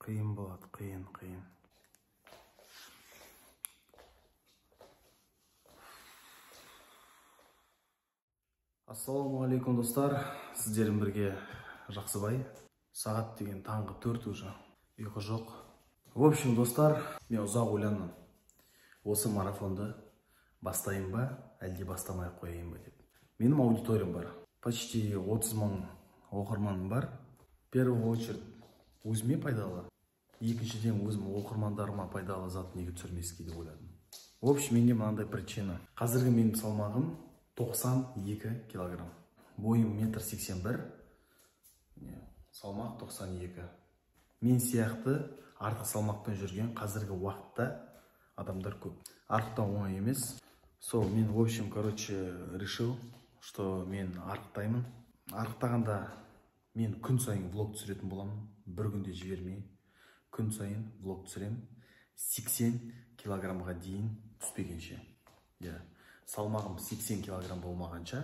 Қиын болады, қиын. Ассалаумағалейкум достар, сіздермен бірге Жақсыбай. Сағат деген таңғы 4 уже, ұйқы жоқ. В общем, достар, мен ұзақ ойландым. Осы марафонды бастайын ба, әлде бастамай қояйын ба деп. Менің аудиториям бар. Почти 30 мың оқырманым бар. В первую очередь, өзіме пайдалы. Екіншіден, өзім оқырмандарыма пайдалы зат неге түсірмеске деп ойладым. В общем, менде мынандай причина. Қазіргі менің салмағым 92 килограмм. Бойым 1,81 м, салмақ 92. Мен сияқты артық салмақпен жүрген қазіргі уақытта адамдар көп. Арықтау оңай емес. Сол, мен, в общем, решил, что мен арықтаймын. Арықтағанда мен күн сайын влог түсіретін боламын. Бір күнде жібермей, күн сайын влог түсірем. 80 килограммға дейін түспегенше. Салмағым 80 килограмм болмағанша,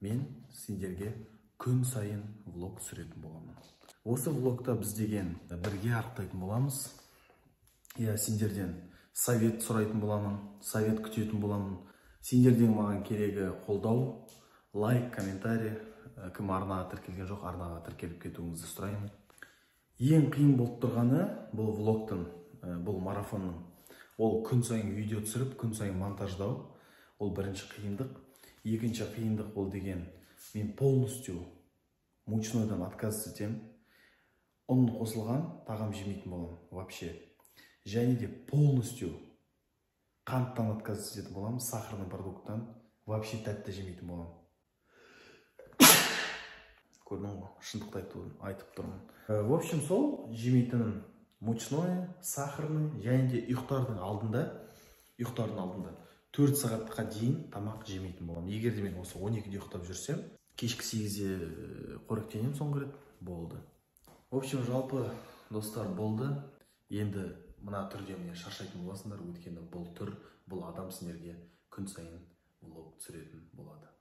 мен сендерге күн сайын влог түсіретін боламын. Осы влогта біз деген бірге арықтайтын боламыз. Сендерден совет сұрайтын боламын, совет күтетін боламын. Сендерден маған керегі қолдау, лайк, комментарий. Кім арнаға тіркелген жоқ, арнаға тіркеліп кетуіңізді сұраймын. Ең қиын болып тұрғаны бұл влогтың, бұл марафонның. Ол күн сайын видео түсіріп, күн сайын монтаждау. Ол бірінші қиындық. Екінші қиындық ол деген, мен полностью мучнойдан отказ етем. Ұн қосылған тағам жемейтін боламын вообще. Және де полностью қанттан отказ ететін боламын, сахарный продукттан вообще тәтті жемейтін боламын. Көрдің ғой, шындықты айтып тұрмын. В общем, сол жемейтінім мучной, сахарный, және де ұйықтардың алдында 4 сағатқа дейін тамақ жемейтін боламын. Егер де мен осы 12-де ұйықтап жүрсем, кешкі 8-де қоректенем соңғы рет, болды. В общем, жалпы достар болды. Енді мына түрде мені шаршайтын боласыңдар, өйткені бұл түр, бұл адам сендерге күн сайын влог түсіретін болады.